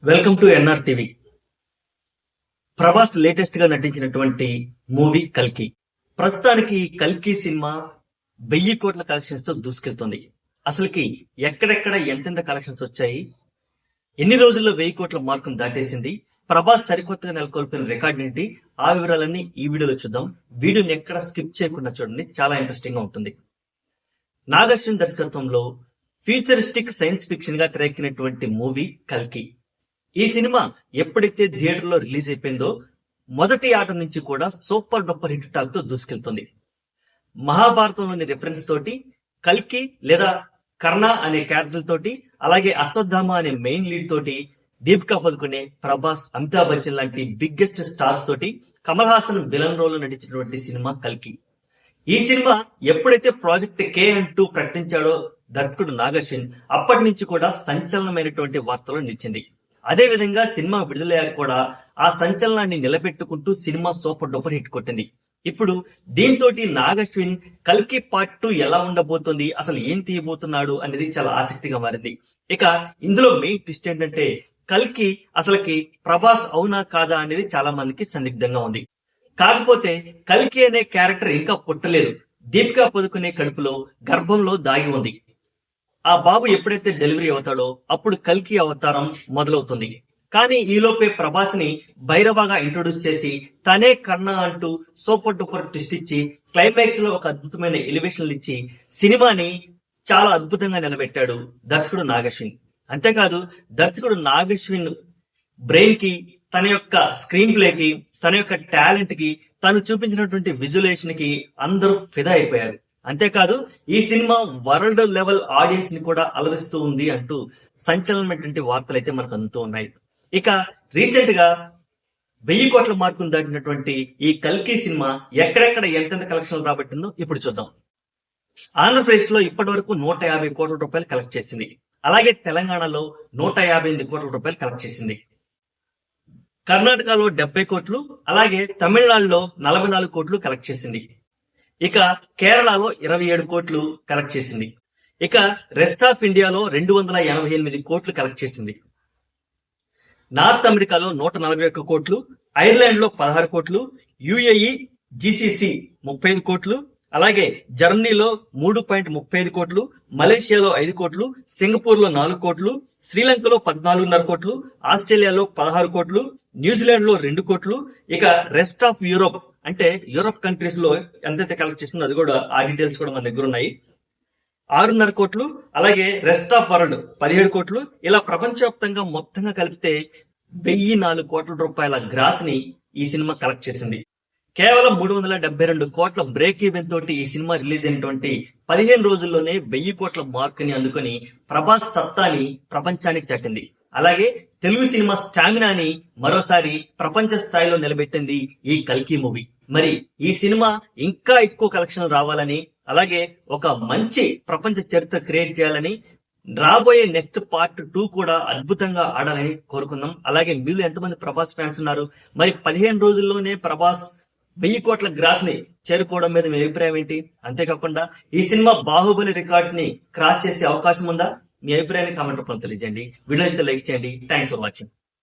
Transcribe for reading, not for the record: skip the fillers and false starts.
Welcome to NR TV. Prabhas latest గా నటించినటువంటి movie కల్కి. ప్రస్తుతానికి ఈ కల్కి సినిమా 1000 కోట్ల కలెక్షన్స్ తో దూసుకెళ్తుంది. అసలుకి ఎక్కడెక్కడ ఎంతెంత కలెక్షన్స్ వచ్చాయి, ఎన్ని రోజుల్లో 1000 కోట్ల మార్కును దాటేసింది, ప్రభాస్ సరికొత్తగా నెలకొల్పిన రికార్డ్ ఏంటి, ఆ వివరాలన్నీ ఈ వీడియోలో చూద్దాం. వీడియోని ఎక్కడ స్కిప్ చేయకుండా చూడండి, చాలా ఇంట్రెస్టింగ్ గా ఉంటుంది. నాగ్ అశ్విన్ దర్శకత్వంలో ఫ్యూచరిస్టిక్ సైన్స్ ఫిక్షన్ గా తెరకెక్కినటువంటి మూవీ కల్కి. ఈ సినిమా ఎప్పుడైతే థియేటర్ లో రిలీజ్ అయిపోయిందో మొదటి ఆట నుంచి కూడా సూపర్ డూపర్ హిట్ టాక్ తో దూసుకెళ్తుంది. మహాభారతంలోని రిఫరెన్స్ తోటి కల్కి లేదా కర్ణ అనే క్యారెక్టర్ తోటి, అలాగే అశ్వత్థామ అనే మెయిన్ లీడ్ తోటి దీపికా పదుకునే, ప్రభాస్, అమితాబ్ బచ్చన్ లాంటి బిగ్గెస్ట్ స్టార్స్ తోటి కమల్ హాసన్ విలన్ రోల్ లో నటించినటువంటి సినిమా కల్కి. ఈ సినిమా ఎప్పుడైతే ప్రాజెక్ట్ కే అంటూ ప్రకటించాడో దర్శకుడు నాగ్ అశ్విన్, అప్పటి నుంచి కూడా సంచలనమైనటువంటి వార్తలు నిలిచింది. అదే విధంగా సినిమా విడుదలయ్యాక కూడా ఆ సంచలనాన్ని నిలబెట్టుకుంటూ సినిమా సూపర్ డూపర్ హిట్ కొట్టింది. ఇప్పుడు దీంతో నాగ్ అశ్విన్ కల్కి పార్ట్ 2 ఎలా ఉండబోతుంది, అసలు ఏం తీయబోతున్నాడు అనేది చాలా ఆసక్తిగా మారింది. ఇక ఇందులో మెయిన్ ట్విస్ట్ ఏంటంటే కల్కి అసలుకి ప్రభాస్ అవునా కాదా అనేది చాలా మందికి సందిగ్ధంగా ఉంది. కాకపోతే కల్కి అనే క్యారెక్టర్ ఇంకా పుట్టలేదు. దీపికా పదుకునే కడుపులో గర్భంలో దాగి ఉంది. ఆ బాబు ఎప్పుడైతే డెలివరీ అవుతాడో అప్పుడు కల్కి అవతారం మొదలవుతుంది. కానీ ఈలోపే ప్రభాస్ ని భైరవగా ఇంట్రొడ్యూస్ చేసి తనే కర్ణ అంటూ సూపర్ డూపర్ ట్విస్ట్ ఇచ్చి క్లైమాక్స్ లో ఒక అద్భుతమైన ఎలివేషన్లు ఇచ్చి సినిమాని చాలా అద్భుతంగా నిలబెట్టాడు దర్శకుడు నాగ్ అశ్విన్. అంతేకాదు దర్శకుడు నాగ్ అశ్విన్ బ్రెయిన్ కి, తన యొక్క స్క్రీన్ ప్లేకి, తన యొక్క టాలెంట్ కి, తను చూపించినటువంటి విజువలేషన్ కి అందరూ ఫిదా అయిపోయారు. అంతేకాదు ఈ సినిమా వరల్డ్ లెవెల్ ఆడియన్స్ ని కూడా అలరిస్తూ ఉంది అంటూ సంచలనమైనటువంటి వార్తలు అయితే మనకు అందుతూ ఉన్నాయి. ఇక రీసెంట్ గా 1000 కోట్ల మార్కును దాటినటువంటి ఈ కల్కి సినిమా ఎక్కడెక్కడ ఎంతెంత కలెక్షన్లు రాబట్టిందో ఇప్పుడు చూద్దాం. ఆంధ్రప్రదేశ్ లో ఇప్పటి వరకు 150 కోట్ల రూపాయలు కలెక్ట్ చేసింది. అలాగే తెలంగాణలో 158 కోట్ల రూపాయలు కలెక్ట్ చేసింది. కర్ణాటకలో 70 కోట్లు, అలాగే తమిళనాడులో 44 కోట్లు కలెక్ట్ చేసింది. ఇక కేరళలో 27 కోట్లు కలెక్ట్ చేసింది. ఇక రెస్ట్ ఆఫ్ ఇండియాలో 288 కోట్లు కలెక్ట్ చేసింది. నార్త్ అమెరికాలో 141 కోట్లు, ఐర్లాండ్ లో 16 కోట్లు, యుఏఈ జిసిసి 35 కోట్లు, అలాగే జర్మనీలో 3.35 కోట్లు, మలేషియాలో 5 కోట్లు, సింగపూర్ లో 4 కోట్లు, శ్రీలంకలో 14.5 కోట్లు, ఆస్ట్రేలియాలో 16 కోట్లు, న్యూజిలాండ్ లో 2 కోట్లు. ఇక రెస్ట్ ఆఫ్ యూరోప్ అంటే యూరోప్ కంట్రీస్ లో ఎంతైతే కలెక్ట్ చేస్తుందో అది కూడా, ఆ డీటెయిల్స్ కూడా మన దగ్గర ఉన్నాయి. 6.5 కోట్లు, అలాగే రెస్ట్ ఆఫ్ వరల్డ్ 17 కోట్లు. ఇలా ప్రపంచవ్యాప్తంగా మొత్తంగా కలిపితే 1004 కోట్ల రూపాయల గ్రాస్ ని ఈ సినిమా కలెక్ట్ చేసింది. కేవలం 372 కోట్ల బ్రేక్ ఈవెన్ తోటి ఈ సినిమా రిలీజ్ అయినటువంటి 15 రోజుల్లోనే 1000 కోట్ల మార్క్ ని అందుకొని ప్రభాస్ సత్తాని ప్రపంచానికి చాటింది. అలాగే తెలుగు సినిమా స్టామినాని మరోసారి ప్రపంచ స్థాయిలో నిలబెట్టింది ఈ కల్కి మూవీ. మరి ఈ సినిమా ఇంకా ఎక్కువ కలెక్షన్ రావాలని, అలాగే ఒక మంచి ప్రపంచ చరిత్ర క్రియేట్ చేయాలని, రాబోయే నెక్స్ట్ పార్ట్ 2 కూడా అద్భుతంగా ఆడాలని కోరుకుందాం. అలాగే మీలో ఎంతమంది ప్రభాస్ ఫ్యాన్స్ ఉన్నారు? మరి 15 రోజుల్లోనే ప్రభాస్ 1000 కోట్ల గ్రాస్ ని చేరుకోవడం మీద మీ అభిప్రాయం ఏంటి? అంతేకాకుండా ఈ సినిమా బాహుబలి రికార్డ్స్ ని క్రాస్ చేసే అవకాశం ఉందా? మీ అభిప్రాయాన్ని కామెంట్ రూపంలో తెలియజేయండి. వీడియో ఇస్తే లైక్ చేయండి. Thanks for watching.